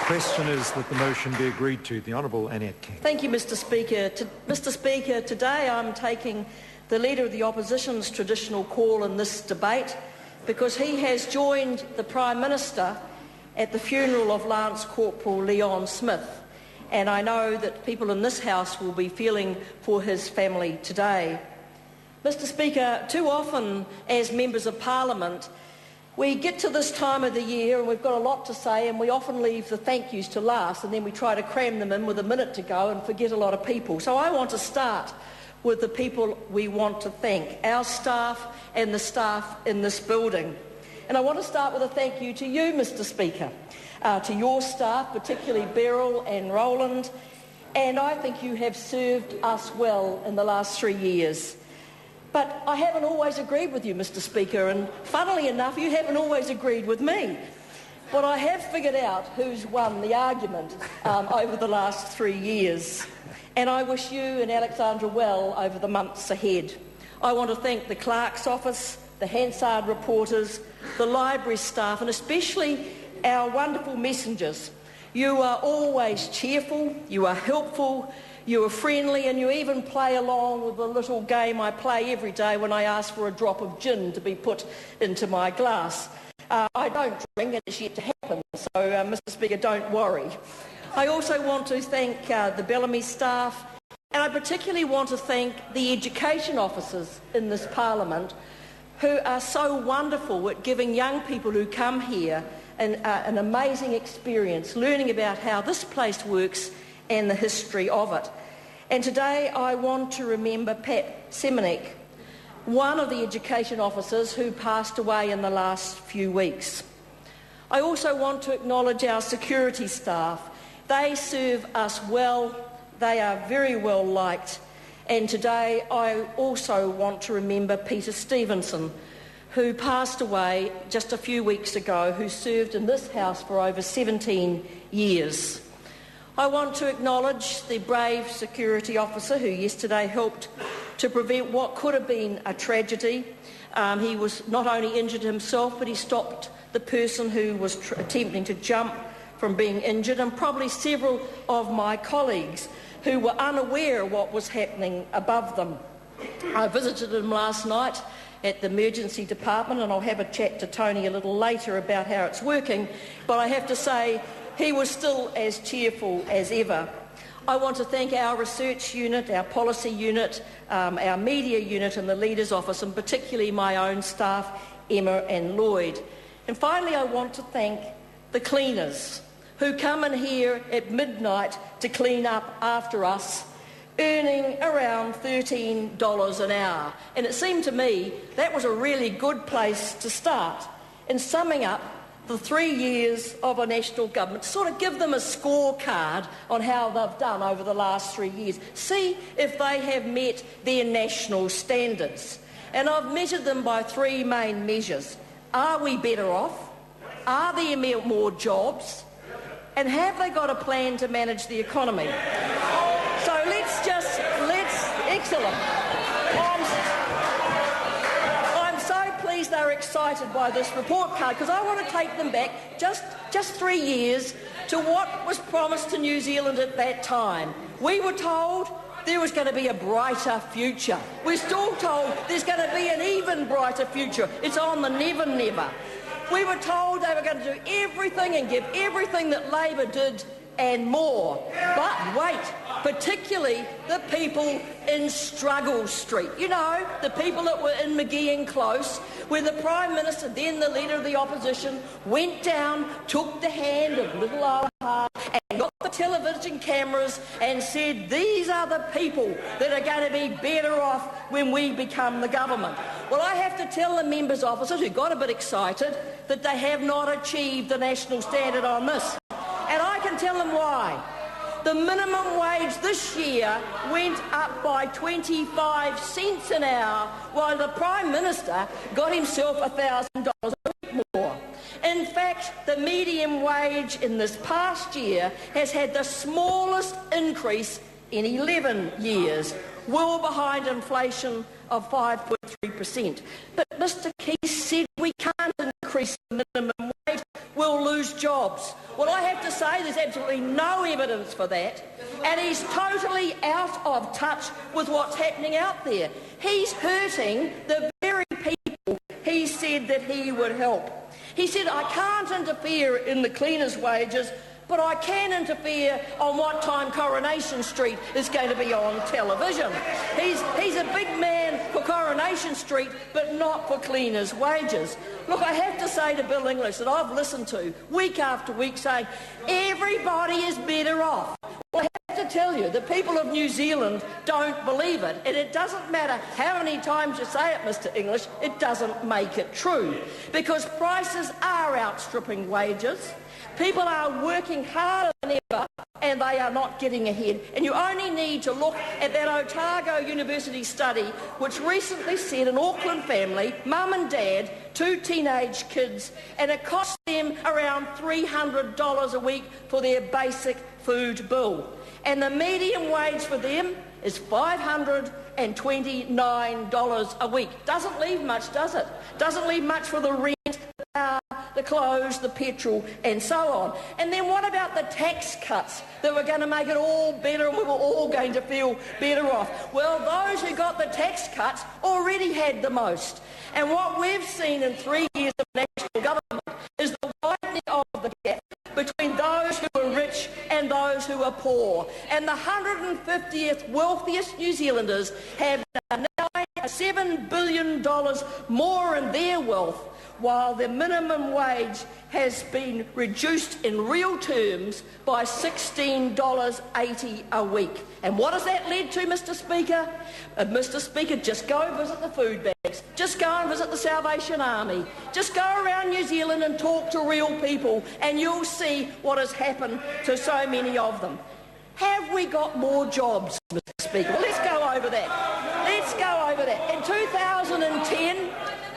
question is that the motion be agreed to. The Honourable Annette King. Thank you, Mr Speaker. Mr Speaker, today I'm taking the Leader of the Opposition's traditional call in this debate because he has joined the Prime Minister at the funeral of Lance Corporal Leon Smith, and I know that people in this House will be feeling for his family today. Mr Speaker, too often as members of Parliament we get to this time of the year and we've got a lot to say, and we often leave the thank yous to last, and then we try to cram them in with a minute to go and forget a lot of people. So I want to start with the people we want to thank, our staff and the staff in this building. And I want to start with a thank you to you, Mr Speaker, to your staff, particularly Beryl and Roland, and I think you have served us well in the last 3 years. But I haven't always agreed with you, Mr Speaker, and funnily enough, you haven't always agreed with me. But I have figured out who's won the argument over the last 3 years. And I wish you and Alexandra well over the months ahead. I want to thank the Clerk's Office, the Hansard reporters, the library staff, and especially our wonderful messengers. You are always cheerful, you are helpful, you are friendly, and you even play along with the little game I play every day when I ask for a drop of gin to be put into my glass. I don't drink, and it's yet to happen, so Mr Speaker, don't worry. I also want to thank the Bellamy staff, and I particularly want to thank the education officers in this Parliament who are so wonderful at giving young people who come here an amazing experience, learning about how this place works and the history of it. And today I want to remember Pat Semenek, one of the education officers who passed away in the last few weeks. I also want to acknowledge our security staff. They serve us well, they are very well liked. And today I also want to remember Peter Stevenson, who passed away just a few weeks ago, who served in this House for over 17 years. I want to acknowledge the brave security officer who yesterday helped to prevent what could have been a tragedy. He was not only injured himself, but he stopped the person who was attempting to jump from being injured, and probably several of my colleagues who were unaware of what was happening above them. I visited him last night at the emergency department, and I'll have a chat to Tony a little later about how it's working, but I have to say he was still as cheerful as ever. I want to thank our research unit, our policy unit, our media unit and the Leader's Office, and particularly my own staff, Emma and Lloyd. And finally, I want to thank the cleaners who come in here at midnight to clean up after us, earning around $13 an hour. And it seemed to me that was a really good place to start in summing up the 3 years of a national government, to sort of give them a scorecard on how they've done over the last 3 years. See if they have met their national standards. And I've measured them by 3 main measures. Are we better off? Are there more jobs? And have they got a plan to manage the economy? So excellent. I'm so pleased they're excited by this report card, because I want to take them back just 3 years to what was promised to New Zealand at that time. We were told there was going to be a brighter future. We're still told there's going to be an even brighter future. It's on the never, never. We were told they were going to do everything and give everything that Labor did and more. But wait, particularly the people in Struggle Street. You know, the people that were in Magee and Close, where the Prime Minister, then the Leader of the Opposition, went down, took the hand of little old Hart and got the television cameras and said, these are the people that are going to be better off when we become the government. Well, I have to tell the members' officers who got a bit excited that they have not achieved the national standard on this. And I can tell them why. The minimum wage this year went up by 25 cents an hour, while the Prime Minister got himself $1,000 a week more. In fact, the median wage in this past year has had the smallest increase in 11 years, well behind inflation of 5.3%. But Mr Keith said we can't increase the minimum wage, we'll lose jobs. Well, I have to say there's absolutely no evidence for that, and he's totally out of touch with what's happening out there. He's hurting the very people he said that he would help. He said, I can't interfere in the cleaners' wages, but I can interfere on what time Coronation Street is going to be on television. He's a big man for Coronation Street, but not for cleaners' wages. Look, I have to say to Bill English that I've listened to week after week saying everybody is better off. Well, I have to tell you, the people of New Zealand don't believe it, and it doesn't matter how many times you say it, Mr. English, it doesn't make it true, because prices are outstripping wages. People are working harder than ever, and they are not getting ahead. And you only need to look at that Otago University study, which recently said an Auckland family, mum and dad, 2 teenage kids, and it costs them around $300 a week for their basic food bill. And the median wage for them is $529 a week. Doesn't leave much, does it? Doesn't leave much for the rent, the clothes, the petrol, and so on. And then what about the tax cuts that were going to make it all better and we were all going to feel better off? Well, those who got the tax cuts already had the most. And what we've seen in 3 years of national government is the widening of the gap between those who are rich and those who are poor. And the 150th wealthiest New Zealanders have now $7 billion more in their wealth, while the minimum wage has been reduced in real terms by $16.80 a week. And what has that led to, Mr. Speaker? Mr. Speaker, just go and visit the food banks. Just go and visit the Salvation Army. Just go around New Zealand and talk to real people, and you'll see what has happened to so many of them. Have we got more jobs, Mr. Speaker? Well, let's go over that. Let's go over that. In 2010,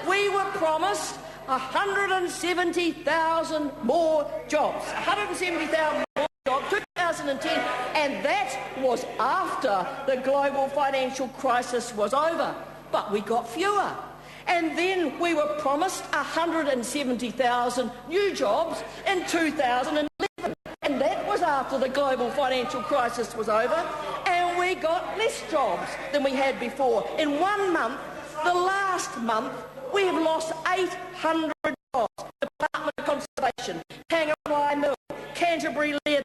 we were promised 170,000 more jobs. 170,000 more jobs, 2010, and that was after the global financial crisis was over. But we got fewer. And then we were promised 170,000 new jobs in 2011. And that was after the global financial crisis was over, and we got less jobs than we had before. In 1 month, the last month, we have lost 800 jobs. Department of Conservation, Kangaroo Mill, Canterbury Leather,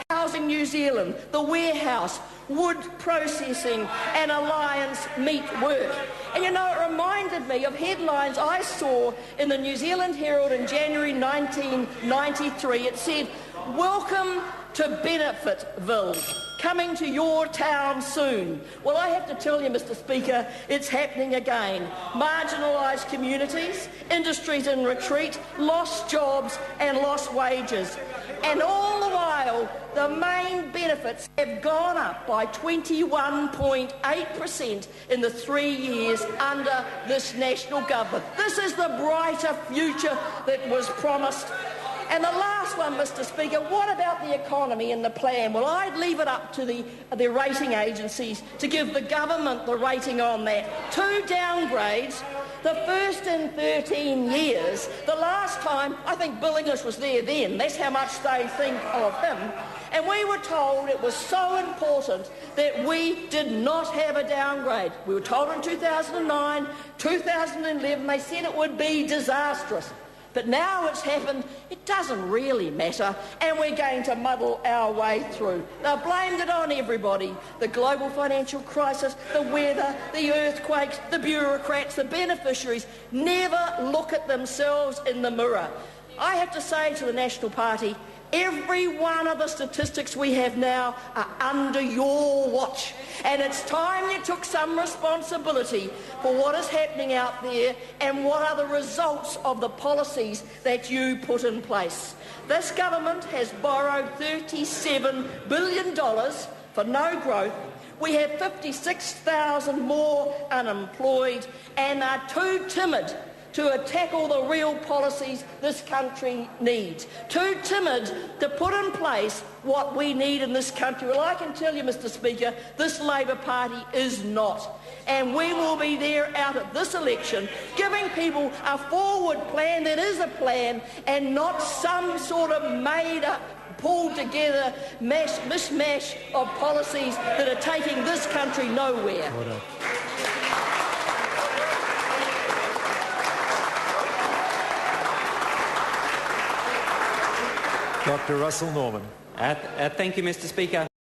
Housing New Zealand, the Warehouse, Wood Processing and Alliance Meat Work. And you know, it reminded me of headlines I saw in the New Zealand Herald in January 1993. It said, "Welcome to Benefitville, coming to your town soon." Well, I have to tell you, Mr. Speaker, it's happening again. Marginalised communities, industries in retreat, lost jobs and lost wages. And all the while, the main benefits have gone up by 21.8% in the 3 years under this national government. This is the brighter future that was promised. And the last one, Mr. Speaker, what about the economy and the plan? Well, I'd leave it up to the rating agencies to give the government the rating on that. 2 downgrades, the first in 13 years. The last time, I think Bill English was there then. That's how much they think of him. And we were told it was so important that we did not have a downgrade. We were told in 2009, 2011, they said it would be disastrous. But now it's happened, it doesn't really matter, and we're going to muddle our way through. They've blamed it on everybody. The global financial crisis, the weather, the earthquakes, the bureaucrats, the beneficiaries never look at themselves in the mirror. I have to say to the National Party, every one of the statistics we have now are under your watch. And it's time you took some responsibility for what is happening out there and what are the results of the policies that you put in place. This government has borrowed $37 billion for no growth. We have 56,000 more unemployed and are too timid to tackle the real policies this country needs. Too timid to put in place what we need in this country. Well, I can tell you, Mr Speaker, this Labour Party is not. And we will be there out of this election, giving people a forward plan that is a plan and not some sort of made-up, pulled together mishmash of policies that are taking this country nowhere. Order. Dr. Russell Norman. Thank you, Mr Speaker.